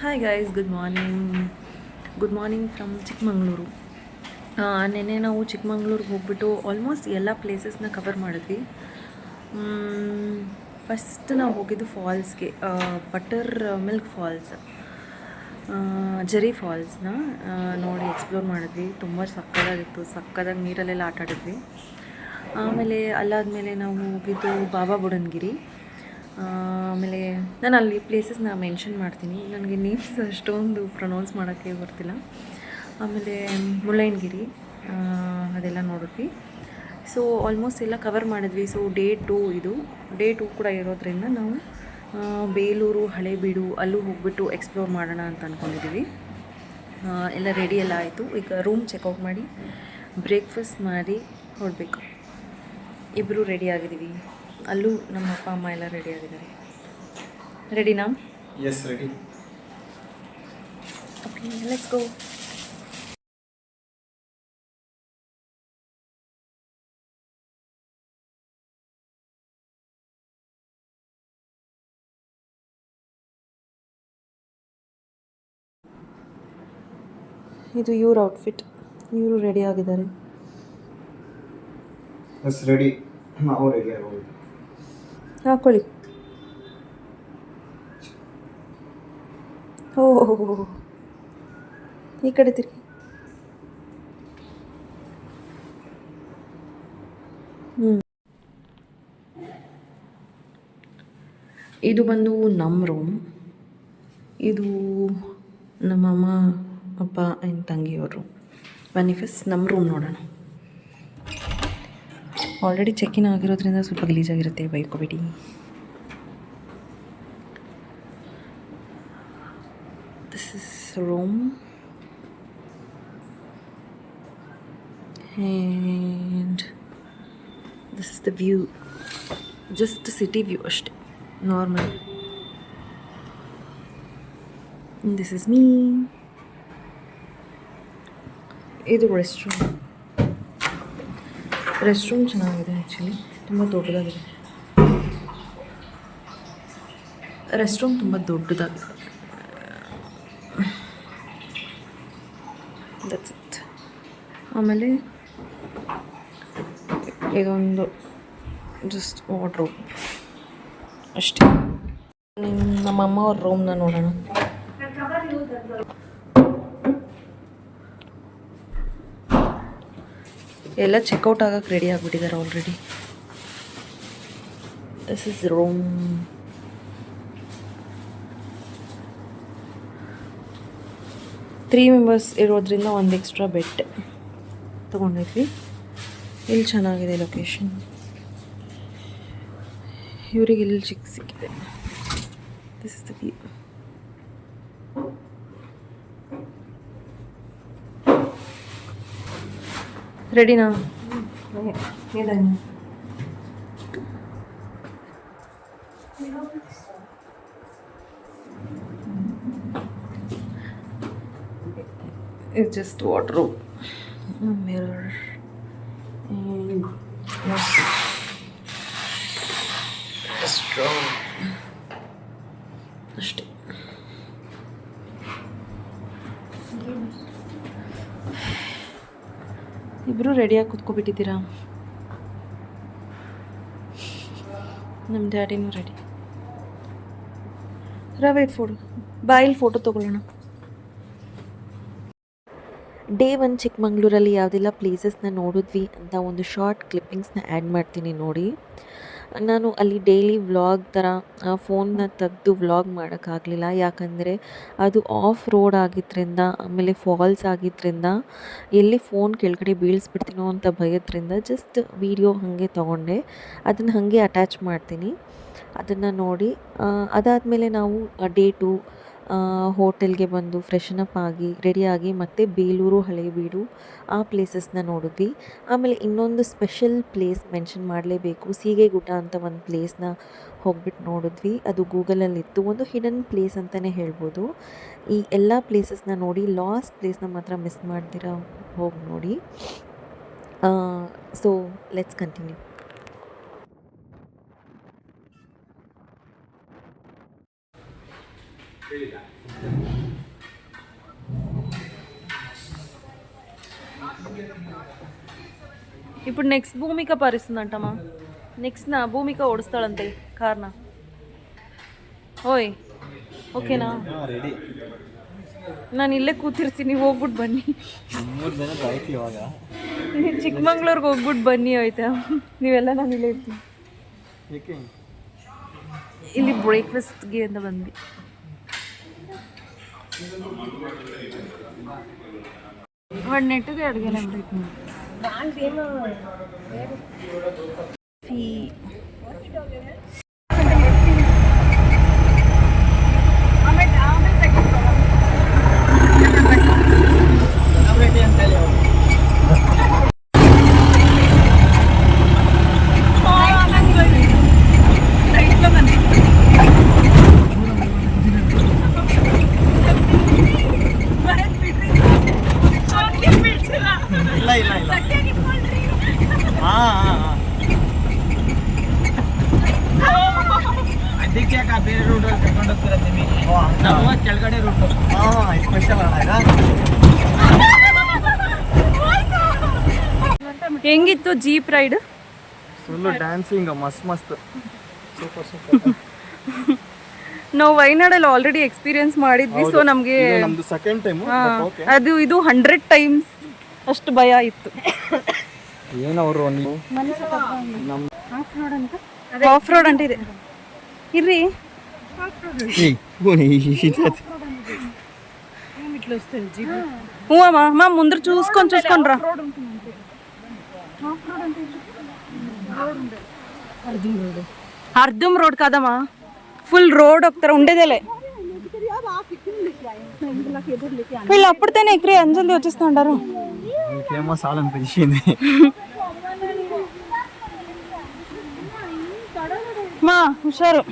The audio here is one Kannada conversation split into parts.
Hi guys, good morning. Good morning from Chikmagalur. ನೆನ್ನೆ ನಾವು ಚಿಕ್ಕಮಂಗ್ಳೂರಿಗೆ ಹೋಗ್ಬಿಟ್ಟು ಆಲ್ಮೋಸ್ಟ್ ಎಲ್ಲ ಪ್ಲೇಸಸ್ನ ಕವರ್ ಮಾಡಿದ್ವಿ. ಫಸ್ಟ್ ನಾವು ಹೋಗಿದ್ದು ಫಾಲ್ಸ್ಗೆ, ಬಟರ್ ಮಿಲ್ಕ್ ಫಾಲ್ಸ್, ಜೆರಿ ಫಾಲ್ಸ್ನ ನೋಡಿ ಎಕ್ಸ್ಪ್ಲೋರ್ ಮಾಡಿದ್ವಿ. ತುಂಬ ಸಕ್ಕತ್ತಾಗಿತ್ತು, ಸಕ್ಕತ್ತಾಗಿ ನೀರಲ್ಲೆಲ್ಲ ಆಟ ಆಡಿದ್ವಿ. ಆಮೇಲೆ ಅಲ್ಲಾದಮೇಲೆ ನಾವು ಹೋಗಿದ್ದು ಬಾಬಾ ಬುಡನ್ಗಿರಿ. ಆಮೇಲೆ ನಾನು ಅಲ್ಲಿ ಪ್ಲೇಸಸ್ನ ಮೆನ್ಷನ್ ಮಾಡ್ತೀನಿ, ನನಗೆ ನೇಮ್ಸ್ ಅಷ್ಟೊಂದು ಪ್ರೊನೌನ್ಸ್ ಮಾಡೋಕ್ಕೆ ಬರ್ತಿಲ್ಲ. ಆಮೇಲೆ ಮುಳ್ಳಯ್ಯನಗಿರಿ, ಅದೆಲ್ಲ ನೋಡಿದ್ವಿ. ಸೊ ಆಲ್ಮೋಸ್ಟ್ ಎಲ್ಲ ಕವರ್ ಮಾಡಿದ್ವಿ. ಸೊ ಡೇ 2 ಕೂಡ ಇರೋದ್ರಿಂದ ನಾವು ಬೇಲೂರು, ಹಳೇಬೀಡು ಅಲ್ಲೂ ಹೋಗ್ಬಿಟ್ಟು ಎಕ್ಸ್ಪ್ಲೋರ್ ಮಾಡೋಣ ಅಂತ ಅಂದ್ಕೊಂಡಿದ್ದೀವಿ. ಎಲ್ಲ ರೆಡಿ ಎಲ್ಲ ಆಯಿತು. ಈಗ ರೂಮ್ ಚೆಕ್ಔಟ್ ಮಾಡಿ ಬ್ರೇಕ್ಫಾಸ್ಟ್ ಮಾಡಿ ಹೊರಡಬೇಕು. ಇಬ್ಬರು ರೆಡಿ ಆಗಿದ್ದೀವಿ. ಅಲ್ಲೂ ನಮ್ಮ ಅಪ್ಪ ಅಮ್ಮ ಎಲ್ಲ ರೆಡಿ ಆಗಿದ್ದಾರೆ. ರೆಡಿನಾ? Yes, ready. Okay, let's go. ಇದು ಇವ್ರ ಔಟ್ಫಿಟ್. ಇವರು ರೆಡಿ ಆಗಿದ್ದಾರೆ. S, ready. ನಾವು ರೆಡಿ ಆಗೋದು. ಹಾಕೊಳ್ಳಿ. ಓಹೋ, ಈ ಕಡೆ ತಿರುಗಿ. ಇದು ಬಂದು ನಮ್ಮ ರೂಮ್. ಇದು ನಮ್ಮಮ್ಮ, ಅಪ್ಪ ಆ್ಯಂಡ್ ತಂಗಿಯವರು. ಬನ್ನಿ ಫಸ್ಟ್ ನಮ್ಮ ರೂಮ್ ನೋಡೋಣ. ಆಲ್ರೆಡಿ ಚೆಕ್ಇನ್ ಆಗಿರೋದ್ರಿಂದ ಸ್ವಲ್ಪ ಗಲೀಜಾಗಿರುತ್ತೆ, ಬೈಕೋಬೇಡಿ. This is room and this is the view. Just city view ಅಷ್ಟೆ, ನಾರ್ಮಲ್. This is me. ಇದು ರೆಸ್ಟ್ ರೂಮ್ ಚೆನ್ನಾಗಿದೆ. ಆ್ಯಕ್ಚುಲಿ ತುಂಬ ದೊಡ್ಡದಾಗಿದೆ. ರೆಸ್ಟ್ ರೂಮ್ ತುಂಬ ದೊಡ್ಡದಾಗಿದೆ. That's it. ಆಮೇಲೆ ಇದೊಂದು ಜಸ್ಟ್ ವಾರ್ಡ್ರೋಬ್ ಅಷ್ಟೇ. ನಮ್ಮಮ್ಮ ಅವ್ರ ರೂಮ್ನ ನೋಡೋಣ. ಎಲ್ಲ ಚೆಕ್ಔಟ್ ಆಗಕ್ಕೆ ರೆಡಿ ಆಗಿಬಿಟ್ಟಿದ್ದಾರೆ already. This is room. Three members ಇರೋದ್ರಿಂದ ಒಂದು ಎಕ್ಸ್ಟ್ರಾ ಬೆಡ್ ತೊಗೊಂಡಿದ್ವಿ. ಇಲ್ಲಿ ಚೆನ್ನಾಗಿದೆ ಲೊಕೇಶನ್. ಇವರಿಗೆ ಇಲ್ಲಿ ಸಿಕ್ಕಿದೆ. This is the view. ರೆಡಿನಾ? It's just wardrobe, mirror, and restroom. ಅಷ್ಟೇ. ಇಬ್ಬರು ರೆಡಿಯಾಗಿ ಕೂತ್ಕೊಬಿಟ್ಟಿದ್ದೀರಾ? ನಮ್ಮ ಡ್ಯಾಡಿನೂ ರೆಡಿ. ವೇಟ್ ಫೋಟೋ ಬಾಯಲ್ಲಿ ಫೋಟೋ ತೊಗೊಳ್ಳೋಣ. ಡೇ 1 ಚಿಕ್ಕಮಂಗ್ಳೂರಲ್ಲಿ ಯಾವುದೆಲ್ಲ ಪ್ಲೇಸಸ್ನ ನೋಡಿದ್ವಿ ಅಂತ ಒಂದು ಶಾರ್ಟ್ ಕ್ಲಿಪ್ಪಿಂಗ್ಸ್ನ ಆ್ಯಡ್ ಮಾಡ್ತೀನಿ ನೋಡಿ. ನಾನು ಅಲ್ಲಿ ಡೈಲಿ ವ್ಲಾಗ್ ಥರ ಫೋನ್ನ ತೆಗೆದು ವ್ಲಾಗ್ ಮಾಡೋಕ್ಕಾಗಲಿಲ್ಲ, ಯಾಕಂದರೆ ಅದು ಆಫ್ ರೋಡ್ ಆಗಿದ್ದರಿಂದ, ಆಮೇಲೆ ಫಾಲ್ಸ್ ಆಗಿದ್ದರಿಂದ ಎಲ್ಲಿ ಫೋನ್ ಕೆಳಗಡೆ ಬೀಳಿಸ್ಬಿಡ್ತೀನೋ ಅಂತ ಭಯದ್ರಿಂದ ಜಸ್ಟ್ ವೀಡಿಯೋ ಹಾಗೆ ತೊಗೊಂಡೆ. ಅದನ್ನು ಹಾಗೆ ಅಟ್ಯಾಚ್ ಮಾಡ್ತೀನಿ, ಅದನ್ನು ನೋಡಿ. ಅದಾದಮೇಲೆ ನಾವು ಡೇ 2 ಹೋಟೆಲ್ಗೆ ಬಂದು ಫ್ರೆಶನಪ್ ಆಗಿ ರೆಡಿಯಾಗಿ ಮತ್ತೆ ಬೇಲೂರು, ಹಳೇಬೀಡು ಆ ಪ್ಲೇಸಸ್ನ ನೋಡಿದ್ವಿ. ಆಮೇಲೆ ಇನ್ನೊಂದು ಸ್ಪೆಷಲ್ ಪ್ಲೇಸ್ ಮೆನ್ಷನ್ ಮಾಡಲೇಬೇಕು, ಸೀಗೆಗುಡ್ಡ ಅಂತ ಒಂದು ಪ್ಲೇಸ್ನ ಹೋಗ್ಬಿಟ್ಟು ನೋಡಿದ್ವಿ. ಅದು ಗೂಗಲಲ್ಲಿತ್ತು, ಒಂದು ಹಿಡನ್ ಪ್ಲೇಸ್ ಅಂತಲೇ ಹೇಳ್ಬೋದು. ಈ ಎಲ್ಲ ಪ್ಲೇಸಸ್ನ ನೋಡಿ, ಲಾಸ್ಟ್ ಪ್ಲೇಸ್ನ ಮಾತ್ರ ಮಿಸ್ ಮಾಡ್ದಿರ ಹೋಗಿ ನೋಡಿ. So let's continue. ఇప్పుడు నెక్స్ట్ భూమిక పరిస్తుందంటమ్మా. నెక్స్ట్ ನಾ ಭೂಮಿಕ ಓಡಿಸ್ತಾಳಂತೆ ಕಾರ್ನ. ಓಯ್ ಓಕೆನಾ? ರೆಡಿ. ನಾನು ಇಲ್ಲೇ ಕೂತಿರ್ತೀನಿ, ಹೋಗ್ಬಿಟ್ಟು ಬನ್ನಿ. 3 ದಿನ ಆಯ್ತು ಇವಾಗ. ಚಿಕ್ಕಮಂಗ್ಳೂರ್ಗೆ ಹೋಗ್ಬಿಟ್ಟು ಬನ್ನಿ ಆಯ್ತಾ? ನೀವೆಲ್ಲ ನಾನು ಇಲ್ಲೇ ಇರ್ತೀನಿ. ಏಕೆ? ಇಲ್ಲಿ ಬ್ರೇಕ್ಫಾಸ್ಟ್ಗೆ ಅಂತ ಬಂದ್ವಿ. ಒಂದು ನೆಟ್ಟಿಗೆ ಅಡುಗೆ ಬ್ರೇಕ್ ಫೀ ಅದಕ್ಕೆ ಯಾಕೆ ಬೇರೆ ರೂಟಲ್ಲಿ ಕರ್ಕೊಂಡು ಹೋಗ್ತೀರ ನೀವು? ಕೆಳಗಡೆ ರೂಟು ಸ್ಪೆಷಲ್ ಅಲ್ಲ. ಹೆಂಗಿತ್ತು ಜೀಪ್ ರೈಡ್? ಫುಲ್ಲು ಡ್ಯಾನ್ಸಿಂಗ್ ಮಸ್ತ್ ಸೂಪರ್. ನಾವು ವಯನಾಡಲ್ಲಿ ಆಲ್ರೆಡಿ ಎಕ್ಸ್ಪೀರಿಯನ್ಸ್ ಮಾಡಿದ್ವಿ, ಸೊ ನಮಗೆ ನಮ್ದು ಸೆಕೆಂಡ್ ಟೈಮ್. ಅದು ಇದು 100 times ಅಷ್ಟು ಭಯ ಇತ್ತು. ಏನವರು ಆಫ್ ರೋಡ್ ಅಂತ ಇದೆ ಇರ್ರಿ. ಹ್ಞೂ ಅಮ್ಮ ಮುಂದ್ರ చూసుకొండ్రా. అర్ధం రోడ్ కాదమ్మా, ఫుల్ రోడ్ ఒకతర ఉండేదేలే. వీళ్ళు అప్పుడుతేనే ఎక్కడే అంజల్ది వచ్చేస్తూ ఉంటారు. ఫేమస్ అనిపించింది. మా హుషారు.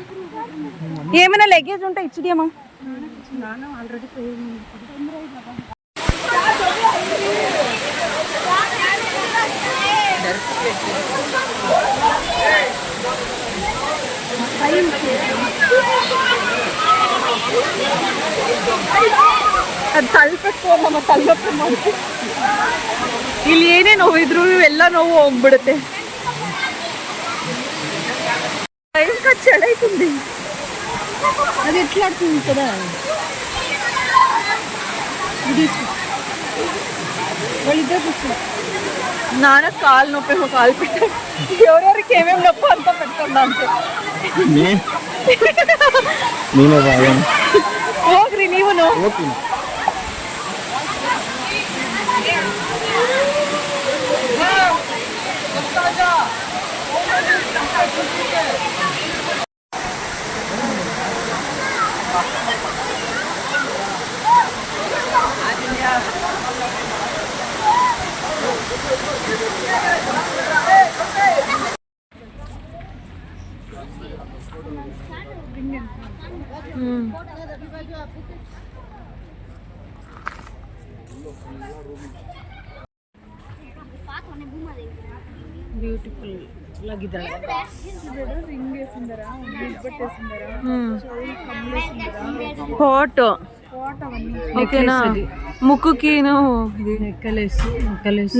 ఏమైనా లగేజ్ ఉంటే ఇచ్చిడియమ్మా. ಅದು ತಲುಪಿಸ್ಕೋಲ್ಲಮ್ಮ, ತಲುಪಿ ಇಲ್ಲಿ ಏನೇ ನೋವಿದ್ರು ಎಲ್ಲ ನೋವು ಹೋಗ್ಬಿಡುತ್ತೆ. ఇంకా చలి అవుతుంది. అది ఎట్లా ఆడుతుంది కదా, వాళ్ళిద్దరు నాన్న కాలు నొప్పి కాలు పెట్ట ఎవరెవరికి ఏమేమి నొప్పి అంతా పెట్టుకున్నా అంతే. ಹೋಗ್ರಿ ನೀವು. ಬ್ಯೂಟಿಫುಲ್ ಆಗಿದ್ದಾಳೆ. ಫೋಟೋ ఓకేనా? ముక్కుకి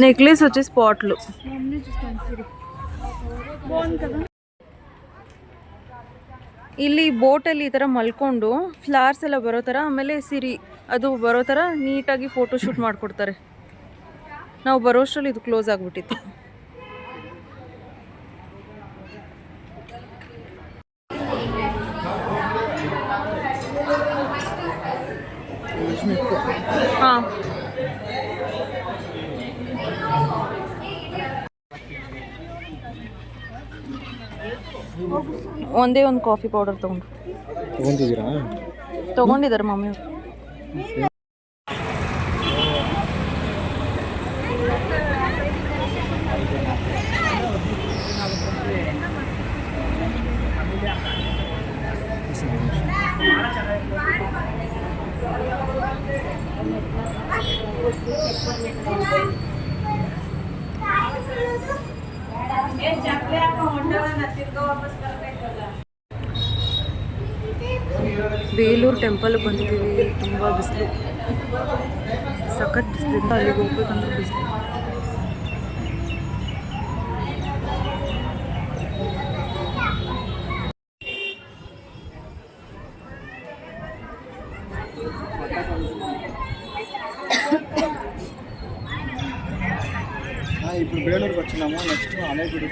నెక్లెస్ వచ్చే స్పాట్లు. ಇಲ್ಲಿ ಬೋಟಲ್ಲಿ ಈ ಥರ ಮಲ್ಕೊಂಡು ಫ್ಲವರ್ಸ್ ಎಲ್ಲ ಬರೋ ಥರ, ಆಮೇಲೆ ಸಿರಿ ಅದು ಬರೋ ಥರ ನೀಟಾಗಿ ಫೋಟೋ ಶೂಟ್ ಮಾಡಿಕೊಡ್ತಾರೆ. ನಾವು ಬರೋಷ್ಟರಲ್ಲಿ ಇದು ಕ್ಲೋಸ್ ಆಗಿಬಿಟ್ಟಿತ್ತು. ಹಾಂ, ಒಂದೇ ಒಂದು ಕಾಫಿ ಪೌಡರ್ ತೊಗೊಂಡಿದ್ದಾರೆ ಮಮ್ಮಿಯವರು. ಬೇಲೂರು ಟೆಂಪಲ್ಗೆ ಬಂದಿದ್ದೀವಿ. ತುಂಬ ಬಿಸಿಲು, ಸಖತ್ ಬಿಸಿಲಿಂದ ಅಲ್ಲಿಗೆ ಹೋಗ್ಬೇಕಂದ್ರೆ ಬಿಸಿಲು. ఇప్పుడు బేలూరుకి వచ్చినాము. నెక్స్ట్ అలేగుడి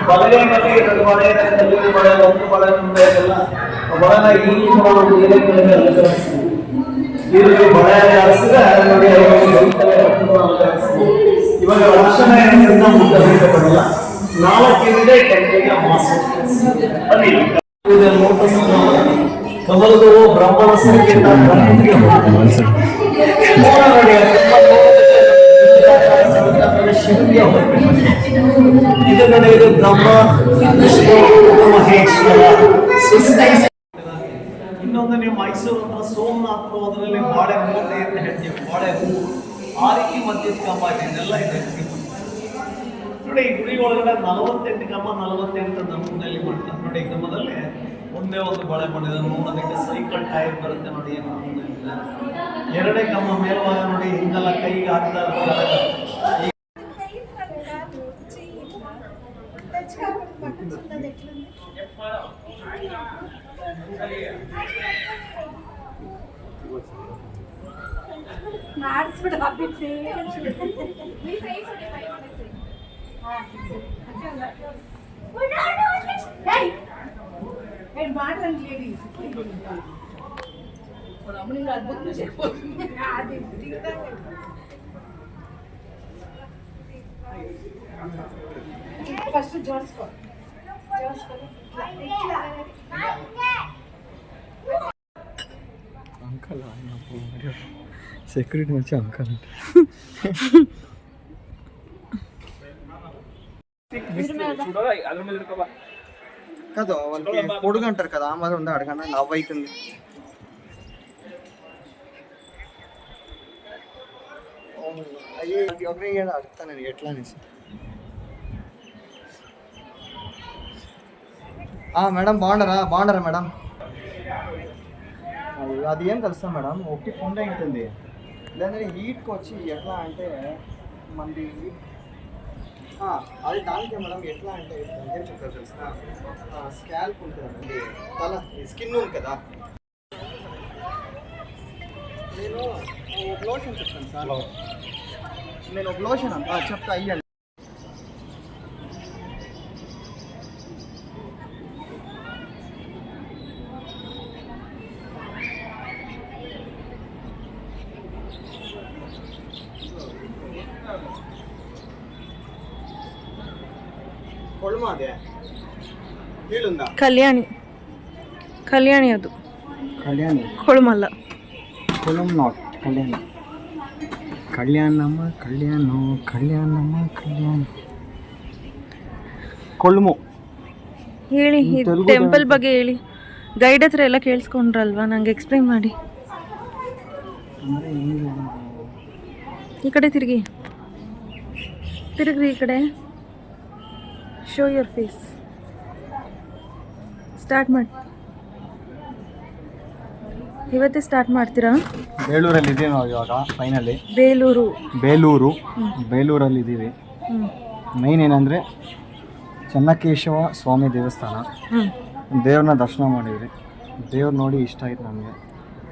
ಬಲಗೈ ಮತ್ತು ಎರಡು ಬಳೆ, ತೆಲುಗು ಬಳೆ, ಒಂದು ಬಳೆ ಮುಂದೆ ಎಲ್ಲ ಬಳೆನ ಈ ಒಂದು ಎಲೆಗಳಿಗೆ ಅಲಂಕರಿಸ್ತೀವಿ. ಇಲ್ಲಿ ಬಳೆ ಅಲಂಕರಿಸಿದ್ರೆ ನೋಡಿ ಇವಾಗ ವರ್ಷನ ಮುಟ್ಟಬೇಕಲ್ಲ 4ರಿಂದ 8 ಮಾಸ ಬನ್ನಿ. ಕಮಲದು ಬ್ರಹ್ಮನ ಸಂಕೇತ ಶಿವನಿಗೆ ಇದು ನೋಡಿ, ಇದು ಬ್ರಹ್ಮ ವಿಷ್ಣು ಮಹೇಶ್ವರ. ಇನ್ನೊಂದು ನೀವು ಮೈಸೂರು ಹತ್ರ ಸೋಮನಾಥ್ ಹೋದ್ರಲ್ಲಿ ಬಾಳೆ ಮೂಟೆ ಅಂತ ಹೇಳ್ತೀವಿ, ಬಾಳೆ ಹೂವು ಆ ರೀತಿ ಮಧ್ಯದ ಕಂಬ ಇದೆಲ್ಲ ಇದೆ ನೋಡಿ. ಈ ಗುಡಿ ಒಳಗಡೆ 48 ಕಂಬ, 48 ನಮೂನಲ್ಲಿ ಮಾಡ್ತಾರೆ ನೋಡಿ. ಈ ಕಂಬದಲ್ಲಿ ಒಂದೇ ಒಂದು ಬಳೆ ಮಾಡಿದ ನೋಡೋದಕ್ಕೆ ಸೈಕಲ್ ಟೈರ್ ಬರುತ್ತೆ ನೋಡಿ. ಎರಡೇ ಕಂಬ ಮೇಲ್ಭಾಗ ನೋಡಿ, ಹಿಂಗೆಲ್ಲ ಕೈಗೆ ಹಾಕ್ತಾ ಇರ್ತಾರೆ. ఫస్ట్ జోర్స్కో అంకల్ సెక్యూరిటీ వచ్చి అంకల్ కాదు వాళ్ళకి పొడుగు అంటారు కదా, ఆ మాత్రం ఉందా అడగన్నా నవ్వు అవుతుంది. అయ్యి ఒకరి అడుగుతాను నేను ఎట్లా అనేసి. మేడం బాగుండరా మేడం? అది ఏం తెలుసా మేడం, ఒకటి పొండ ఉంటుంది లేదంటే హీట్కి వచ్చి ఎట్లా అంటే మనది అది దానికే మేడం. ఎట్లా అంటే ఏం చెప్తారు తెలుసా, స్కాల్ప్ ఉంటుంది, తల స్కిన్ ఉంది కదా. నేను ఒక లోషన్ చెప్తాను సార్, నేను ఒక లోషన్ చెప్తా అయ్యండి. ಕಲ್ಯಾಣಿ ಅದು ಕೊಳಮಲ್ಲ, ಕೊಳಂ ನಾಟ್ ಕಲ್ಯಾಣಿ. ಕಲ್ಯಾಣ ಕೊಳ್ಮು ಹೇಳಿ. ಟೆಂಪಲ್ ಬಗ್ಗೆ ಹೇಳಿ, ಗೈಡ್ ಹತ್ರ ಎಲ್ಲ ಕೇಳಿಸ್ಕೊಂಡ್ರಲ್ವಾ, ನಂಗೆ ಎಕ್ಸ್ಪ್ಲೈನ್ ಮಾಡಿ. ಈ ಕಡೆ ತಿರುಗ್ರಿ, ಈ ಕಡೆ. Show your face. ಸ್ಟಾರ್ಟ್ ಮಾಡಿ. ಇವತ್ತೇ ಸ್ಟಾರ್ಟ್ ಮಾಡ್ತೀರಾ? ಬೇಲೂರಲ್ಲಿ ಇದ್ದೀವಿ ನಾವು ಇವಾಗ ಫೈನಲಿ. ಬೇಲೂರಲ್ಲಿ ಇದ್ದೀವಿ. ಮೈನ್ ಏನಂದರೆ ಚೆನ್ನಕೇಶವ ಸ್ವಾಮಿ ದೇವಸ್ಥಾನ. ದೇವ್ರನ್ನ ದರ್ಶನ ಮಾಡಿದ್ವಿ. ದೇವ್ರು ನೋಡಿ ಇಷ್ಟ ಆಯ್ತು ನಮಗೆ,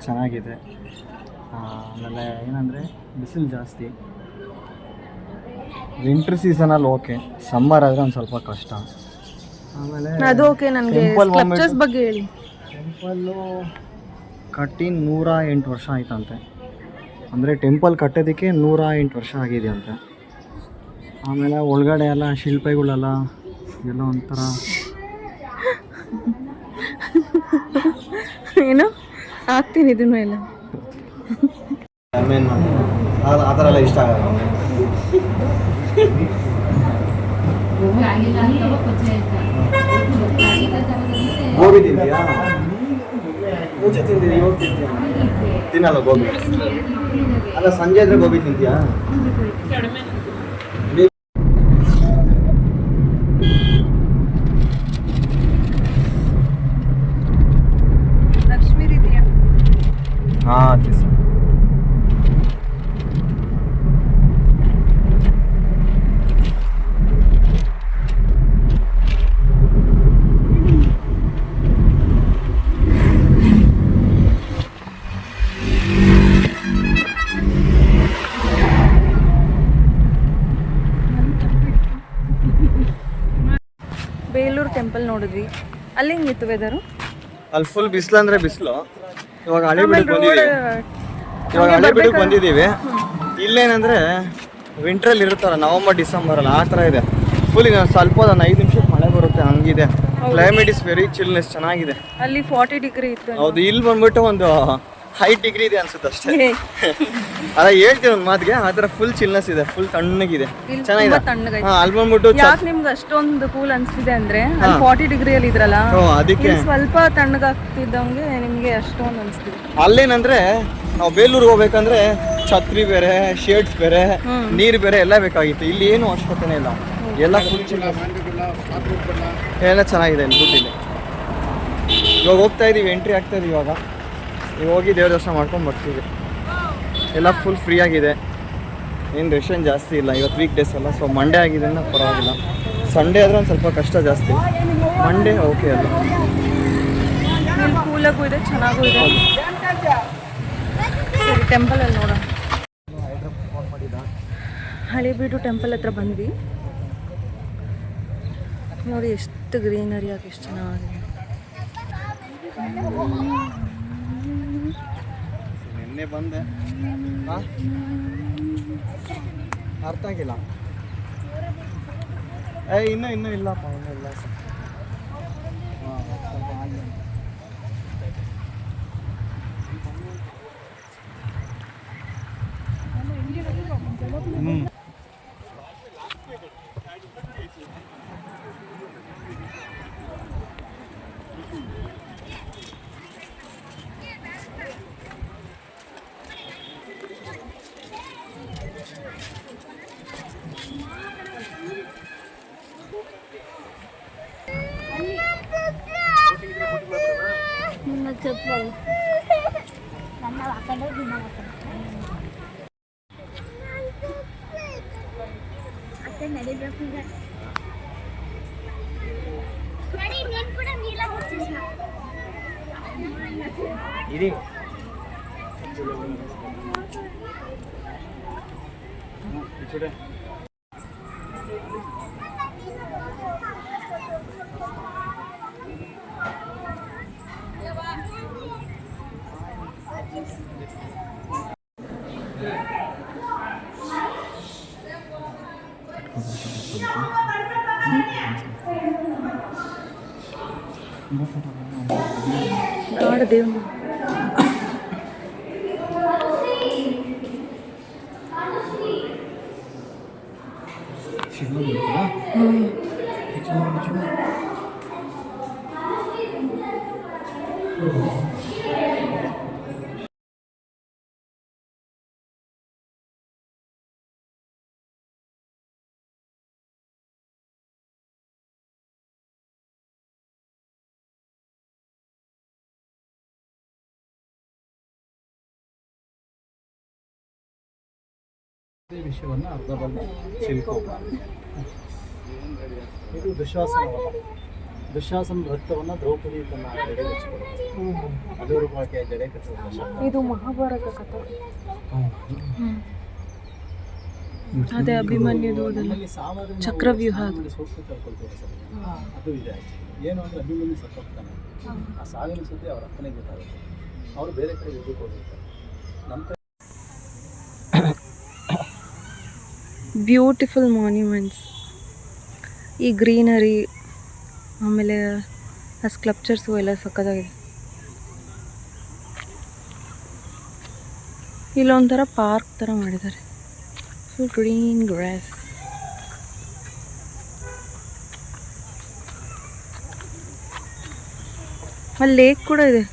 ಚೆನ್ನಾಗಿದೆ. ಆಮೇಲೆ ಏನಂದರೆ ಬಿಸಿಲು ಜಾಸ್ತಿ. ವಿಂಟರ್ ಸೀಸನಲ್ಲಿ ಓಕೆ, ಸಮ್ಮರ್ ಆದರೆ ಒಂದು ಸ್ವಲ್ಪ ಕಷ್ಟ. ಆಮೇಲೆ ಅದು ಓಕೆ. ನನಗೆ ಸ್ಕಲ್ಪ್ಚರ್ಸ್ ಬಗ್ಗೆ ಹೇಳಿ. ಟೆಂಪಲ್ಲು ಕಟ್ಟಿ 108 ವರ್ಷ ಆಯ್ತಂತೆ. ಅಂದರೆ ಟೆಂಪಲ್ ಕಟ್ಟೋದಕ್ಕೆ 108 ವರ್ಷ ಆಗಿದೆ ಅಂತೆ. ಆಮೇಲೆ ಒಳಗಡೆ ಎಲ್ಲ ಶಿಲ್ಪಗಳೆಲ್ಲ ಎಲ್ಲ ಒಂಥರ ಏನು ಆಗ್ತೀನಿ ಇದನ್ನು ಎಲ್ಲ ಆ ಥರ ಎಲ್ಲ ಇಷ್ಟ ಆಗಲ್ಲ. ಗೋಬಿ ತಿಂತೀಯಾ? ಮುಂಚೆ ತಿಂತೀನಿ, ಇವಾಗ ತಿಂತೀನಿ. ತಿನ್ನಲ್ಲ ಗೋಬಿ. ಅಲ್ಲ ಸಂಜೆ ಆದರೆ ಗೋಬಿ ತಿಂತೀಯಾ? ಲಕ್ಷ್ಮೀ ಇದೆಯಾ? ಹಾಂ ತಿಸ್ ಬೇಲೂರು ಟೆಂಪಲ್ ನೋಡಿದ್ವಿ. ಅಲ್ಲಿ ಹೆಂಗಿತ್ತು ವೆದರು? ಅಲ್ಲಿ ಫುಲ್ ಬಿಸಿಲು ಅಂದರೆ ಬಿಸಿಲು. ಇವಾಗ ಹಳೆಬೀಡಿಗೆ ಬಂದಿದ್ದೀವಿ. ಇವಾಗ ಹಳೆಬೀಡಿಗೆ ಬಂದಿದ್ದೀವಿ. ಇಲ್ಲೇನಂದರೆ ವಿಂಟ್ರಲ್ಲಿ ಇರುತ್ತಲ್ಲ ನವಂಬರ್ ಡಿಸೆಂಬರಲ್ಲಿ ಆ ಥರ ಇದೆ. ಫುಲ್ ಈಗ ಸ್ವಲ್ಪ ಒಂದು 5 ನಿಮಿಷಕ್ಕೆ ಮಳೆ ಬರುತ್ತೆ, ಹಂಗಿದೆ. ಕ್ಲೈಮೇಟ್ ಇಸ್ ವೆರಿ ಚಿಲ್ನೆಸ್, ಚೆನ್ನಾಗಿದೆ. ಅಲ್ಲಿ 40 ಡಿಗ್ರಿ ಇತ್ತು. ಹೌದು, ಇಲ್ಲಿ ಬಂದ್ಬಿಟ್ಟು ಒಂದು 5 ಡಿಗ್ರಿ ಇದೆ ಅನ್ಸುತ್ತೆ ಅಷ್ಟೇ. ಅಲ್ಲ ಹೇಳ್ತೀನಿ ಒಂದು ಮಾತಿಗೆ, ಆ ಥರ ಫುಲ್ ಚಿಲ್ನೆಸ್ ಇದೆ, ಫುಲ್ ತಣ್ಣಗಿದೆ, ಚೆನ್ನಾಗಿದೆ. ಹಾಂ, ಅಲ್ಲಿ ಬಂದ್ಬಿಟ್ಟು ಯಾಕೆ ನಿಮ್ಗೆ ಅಷ್ಟೊಂದು ಕೂಲ್ ಅನ್ಸ್ತಿದೆ ಅಂದ್ರೆ ಅಲ್ಲಿ 40 ಡಿಗ್ರಿಯಲ್ಲಿ ಇದ್ರಲ್ಲ, ಅದಕ್ಕೆ ಸ್ವಲ್ಪ ತಣ್ಣಗಾಗ್ತಿದ್ದಂಗೆ ನಿಮ್ಗೆ ಅಷ್ಟೊಂದು ಅನ್ಸ್ತಿದೆ. ಅಲ್ಲೇನಂದ್ರೆ ನಾವು ಬೇಲೂರಿಗೆ ಹೋಗ್ಬೇಕಂದ್ರೆ ಛತ್ರಿ ಬೇರೆ, ಶೇಡ್ಸ್ ಬೇರೆ, ನೀರು ಬೇರೆ ಎಲ್ಲ ಬೇಕಾಗಿತ್ತು. ಇಲ್ಲಿ ಏನು ಅವಶ್ಯಕತೆನೇ ಇಲ್ಲ, ಎಲ್ಲ ಫುಲ್ ಎಲ್ಲ ಚೆನ್ನಾಗಿದೆ ಇಲ್ಲಿ ದುಡ್ಡಿಲ್ಲಿ. ಇವಾಗ ಹೋಗ್ತಾ ಇದೀವಿ, ಎಂಟ್ರಿ ಆಗ್ತಾ ಇದೀವಿ. ಇವಾಗ ಹೋಗಿ ದೇವ್ರ ದರ್ಶನ ಮಾಡ್ಕೊಂಡು ಬರ್ತೀವಿ. ಎಲ್ಲ ಫುಲ್ ಫ್ರೀ ಆಗಿದೆ, ಏನು ರೆಷನ್ ಜಾಸ್ತಿ ಇಲ್ಲ. ಇವತ್ತು ವೀಕ್ ಡೇಸ್ ಅಲ್ಲ, ಸೊ ಮಂಡೇ ಆಗಿದೆ ಅಂದ್ರೆ ಪರವಾಗಿಲ್ಲ. ಸಂಡೇ ಆದರೆ ಒಂದು ಸ್ವಲ್ಪ ಕಷ್ಟ ಜಾಸ್ತಿ, ಮಂಡೇ ಓಕೆ ಅಲ್ಲ. ಕೂಲಾಗೂ ಇದೆ, ಚೆನ್ನಾಗೂ ಇದೆ. ಸರಿ, ಟೆಂಪಲಲ್ಲಿ ನೋಡೋಣ. ಹಳೇಬೀಡು ಟೆಂಪಲ್ ಹತ್ರ ಬಂದ್ವಿ. ನೋಡಿ ಎಷ್ಟು ಗ್ರೀನರಿ ಆಗಿ ಎಷ್ಟು ಚೆನ್ನಾಗಿದೆ. ನಿನ್ನೆ ಬಂದೆ, ಅರ್ಥ ಆಗಿಲ್ಲ. ಇನ್ನೂ ಇಲ್ಲಪ್ಪ, ಇನ್ನೂ ಇಲ್ಲ. చెప్పాలి నన్ను అక్కడే అక్కడ నడిపోతుంది. నేను కూడా నీళ్ళ వచ్చేసిన ఇది చూడే ಗಾಢ ದೇವ್ರು ವಿಷಯವನ್ನು ಅರ್ಧ ಬಂದ ಶಿಲ್ಕೋಪ. ಇದು ದುಶ್ಯಾಸನ ರಕ್ತವನ್ನು ದ್ರೌಪದಿ ತನ್ನ ಜಡೆ ಕಚ್ಚಿಕೊಳ್ಳುತ್ತೆ. 10 ರೂಪಾಯಿಗೆ ಜಡೆ ಕಚ್ಚುವ ಇದು ಮಹಾಭಾರತ ಕಥೆ. ಅದೇ ಅಭಿಮನ್ಯುದು ಚಕ್ರವ್ಯೂಹ ಸೂಕ್ಷ್ಮ ಕಳ್ಕೊಳ್ತಾರೆ ಸರ್. ಅದು ಇದೆ ಏನು ಅಂದರೆ ಅಭಿಮನ್ಯು ಸತ್ತೋಗ್ತಾನೆ. ಆ ಸಾವಿನ ಸುದ್ದಿ ಅವ್ರ ಅಪ್ಪನಿಗೆ ಗೊತ್ತಾಗುತ್ತೆ. ಅವರು ಬೇರೆ ಕಡೆ ಯುದ್ಧಕ್ಕೆ ಹೋಗಿರ್ತಾರೆ. ನಮ್ಮ ಕಡೆ ಬ್ಯೂಟಿಫುಲ್ ಮಾನ್ಯುಮೆಂಟ್ಸ್, ಈ ಗ್ರೀನರಿ ಆಮೇಲೆ ಆ ಸ್ಕಲ್ಪ್ಚರ್ಸು ಎಲ್ಲ ಸಕ್ಕತ್ತಾಗಿದೆ. ಇಲ್ಲೊಂಥರ ಪಾರ್ಕ್ ಥರ ಮಾಡಿದ್ದಾರೆ, ಫುಲ್ ಗ್ರೀನ್ ಗ್ರಾಸ್. ಅಲ್ಲಿ ಲೇಕ್ ಕೂಡ ಇದೆ.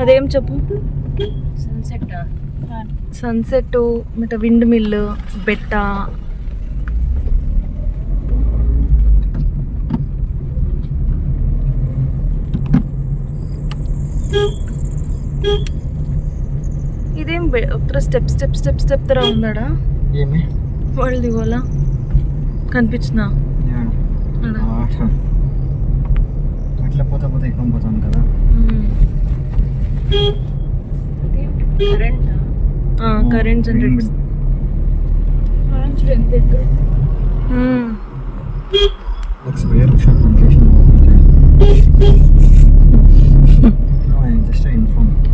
అదేం చెప్పు. సన్సెట్ ಮತ್ತೆ విండ్ మిల్, ಬೆಟ್ಟ, ఇదేం ఒక స్టెప్ స్టెప్ స్టెప్ స్టెప్ తర ఉందాడా ఏమి వాళ్ళది వాళ్ళ కనిపించినా అట్లా పోతా పోతా ఎక్కువ పోతాను కదా. Current generate. Looks weird location. No, I just informed.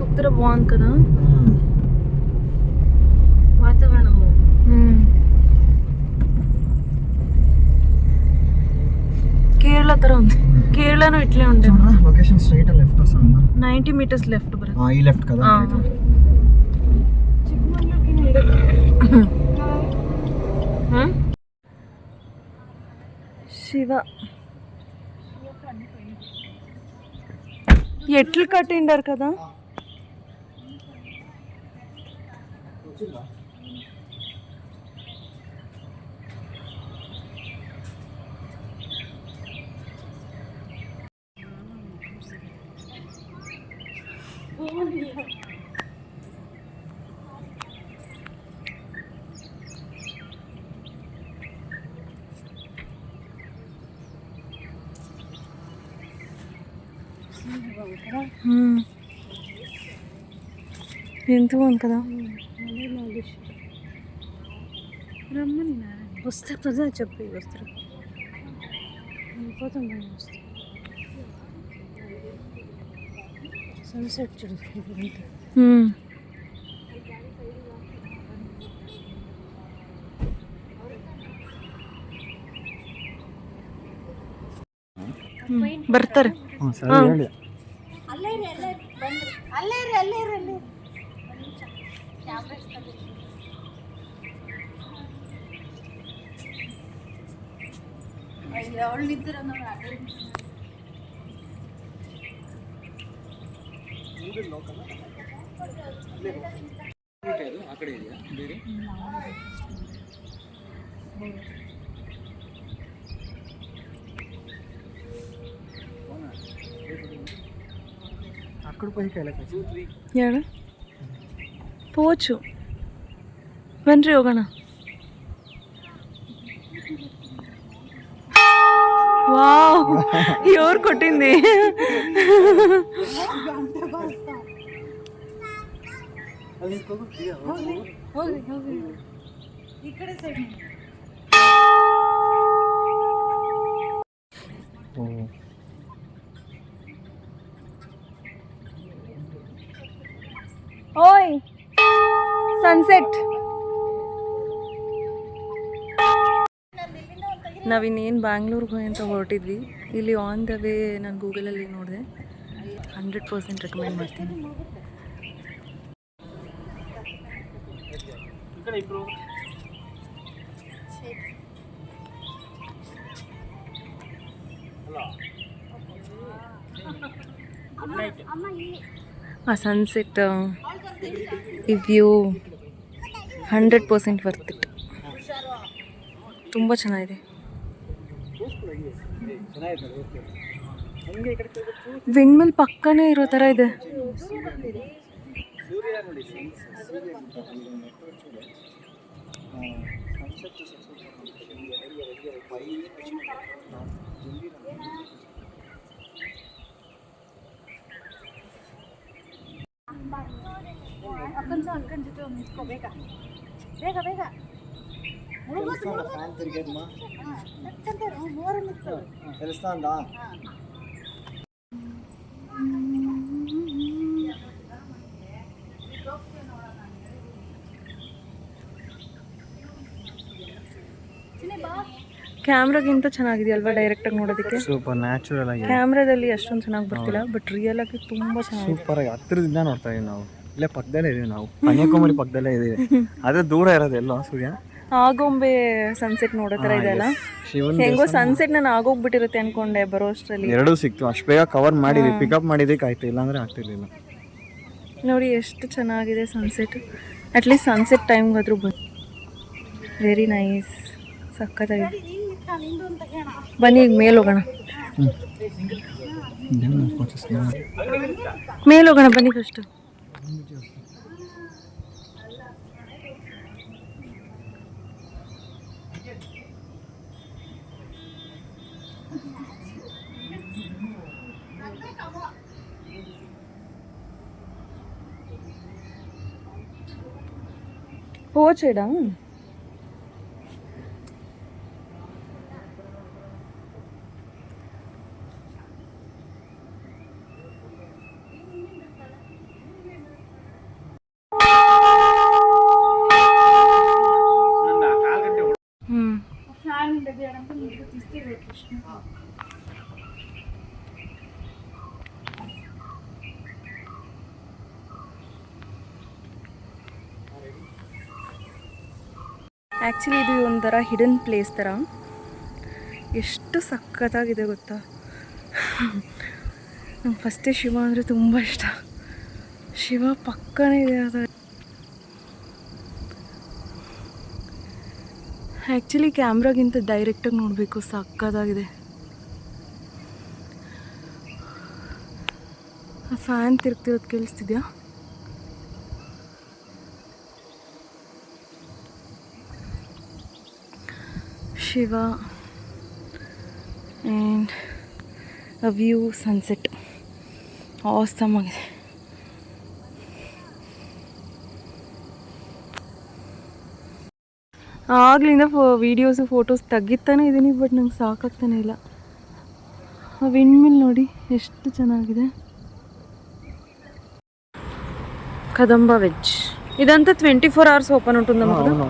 ఉత్తర బాగుంది కదా వాతావరణము. కేరళ ತರ ఉంది. కేరళను ఇట్లే ఉండే. లొకేషన్ స్ట్రైట్ లెఫ్ట్ వస్తుందా? 90 మీటర్స్ లెఫ్ట్ బర. ఈ లెఫ్ట్ కదా. శివ ఎట్లు కట్టిండారు కదా. ఎంత బాగుంది కదా. రమ్మని వస్తే పదా చెప్పి వస్తారు. సన్సెట్ చూడు. ಬರ್ತಾರೆ. ಅಕಡೆ ಇದೆಯಾ ಬೇರೆ? అక్కడ పోయి ఏడ పోవచ్చు. బನ್ರಿ ಹೋಗೋಣ. వావ్, ఎవరు కొట్టింది? ఇక్కడ సైడ్ ಓಯ್ ಸನ್ಸೆಟ್. ನಾವಿನ್ನೇನು ಬ್ಯಾಂಗ್ಳೂರ್ಗೆ ಹೋಗಿ ಅಂತ ಹೊರಟಿದ್ವಿ. ಇಲ್ಲಿ ಆನ್ ದ ವೇ ನಾನು ಗೂಗಲಲ್ಲಿ ನೋಡಿದೆ. 100% ರೆಕಮೆಂಡ್ ಮಾಡ್ತೀನಿ. ಇಬ್ರು ಅಮ್ಮ ಈ ಆ ಸನ್ಸೆಟ್ ಈ ವ್ಯೂ 100% ವರ್ತ್ ಇಟ್. ತುಂಬ ಚೆನ್ನಾಗಿದೆ. ವಿಂಡ್ಮಿಲ್ ಪಕ್ಕನೇ ಇರೋ ಥರ ಇದೆ. ಅಕ್ಕನ ಜೊತೆ ಒಂದು ನಿಂತ್ಕೋ ಬೇಗ ಬೇಗ ಬೇಗ ಫ್ಯಾನ್ ತಿರ್ಗೇದಮ್ಮ ಮೂವರು ನಿಂತ್ಕೋ. ಕೆಲಸ ಅಂದ ಕ್ಯಾಮ್ರಾಗಿಂತ ಚೆನ್ನಾಗಿದೆಯಲ್ವಾ ಡೈರೆಕ್ಟಾಗಿ ನೋಡೋದಕ್ಕೆ. ಸೂಪರ್ ನ್ಯಾಚುರಲ್ ಆಗಿ. ಕ್ಯಾಮ್ರಾದಲ್ಲಿ ಅಷ್ಟೊಂದು ಚೆನ್ನಾಗಿ ಬರ್ತಿಲ್ಲ, ಬಟ್ ರಿಯಲ್ ಆಗಿ ತುಂಬ ಚೆನ್ನಾಗಿದೆ. ಸೂಪರ್ ಆಗಿ ಹತ್ತಿರದಿಂದ ನೋಡ್ತಾ ಇದೀವಿ ನಾವು. ಇಲ್ಲೇ ಪಕ್ಕದಲ್ಲೇ ಇದೀವಿ ನಾವು, ಕನ್ಯಾಕುಮಾರಿ ಪಕ್ಕದಲ್ಲೇ ಇದೀವಿ. ಅದೇ ದೂರ ಇರೋದೆಲ್ಲೋ ಸೂರ್ಯ. ಆಗೊಂಬೆ ಸನ್ಸೆಟ್ ನೋಡೋ ಥರ ಇದೆ ಅಲ್ಲ. ಶಿವನ್ ಹೆಂಗೋ ಸನ್ಸೆಟ್ ನಾನು ಆಗೋಗ್ಬಿಟ್ಟಿರುತ್ತೆ ಅನ್ಕೊಂಡೆ ಬರೋ ಅಷ್ಟರಲ್ಲಿ. ಎರಡೂ ಸಿಕ್ತು, ಅಷ್ಟು ಬೇಗ ಕವರ್ ಮಾಡಿದ್ವಿ. ಪಿಕಪ್ ಮಾಡಿದ್ದಕ್ಕೆ ಆಯ್ತು, ಇಲ್ಲಾಂದ್ರೆ ಆಗ್ತಿರ್ಲಿಲ್ಲ. ನೋಡಿ ಎಷ್ಟು ಚೆನ್ನಾಗಿದೆ ಸನ್ಸೆಟ್. ಅಟ್ಲೀಸ್ಟ್ ಸನ್ಸೆಟ್ ಟೈಮ್ಗಾದ್ರೂ ವೆರಿ ನೈಸ್, ಸಕ್ಕತ್ತಾಗಿದೆ. ಬನ್ನಿ ಈಗ ಮೇಲೆ ಹೋಗೋಣ, ಮೇಲೆ ಹೋಗೋಣ ಬನ್ನಿ ಫಸ್ಟು. పోవచ్చేడా ಫ್ಯಾನ್ ఉండేది అంటే మీకు తీసుకెళ్ళి కృష్ణ ಆ್ಯಕ್ಚುಲಿ ಇದು ಒಂಥರ ಹಿಡನ್ ಪ್ಲೇಸ್ ಥರ. ಎಷ್ಟು ಸಖತ್ತಾಗಿದೆ ಗೊತ್ತಾ. ನಂಗೆ ಫಸ್ಟೇ ಶಿವ ಅಂದರೆ ತುಂಬ ಇಷ್ಟ. ಶಿವ ಪಕ್ಕನೇ ಇದೆ ಅದು. ಆ್ಯಕ್ಚುಲಿ ಕ್ಯಾಮ್ರಾಗಿಂತ ಡೈರೆಕ್ಟಾಗಿ ನೋಡಬೇಕು, ಸಖತ್ತಾಗಿದೆ. ಫ್ಯಾನ್ ತಿರುಗ್ತಿರೋದು ಕೇಳಿಸ್ತಿದ್ಯಾ? Shiva and a view sunset awesome ಆಗಿದೆ. ಆಗ್ಲಿಂದ ವೀಡಿಯೋಸು ಫೋಟೋಸ್ ತೆಗಿತಾನೆ ಇದ್ದೀನಿ, ಬಟ್ ನಂಗೆ ಸಾಕಾಗ್ತಾನೆ ಇಲ್ಲ. ಆ ವಿಂಡ್ ಮಿಲ್ ನೋಡಿ ಎಷ್ಟು ಚೆನ್ನಾಗಿದೆ. ಕದಂಬ ವೆಜ್ ఇదంతా 24 hours ఓపెన్ ఉంటుందమ్మా కదా.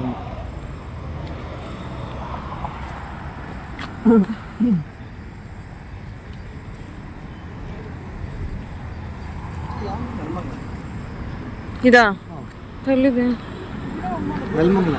ಇದಾ ಎಲ್ಲಿದೆ? ನೆಲಮಂಗಲ.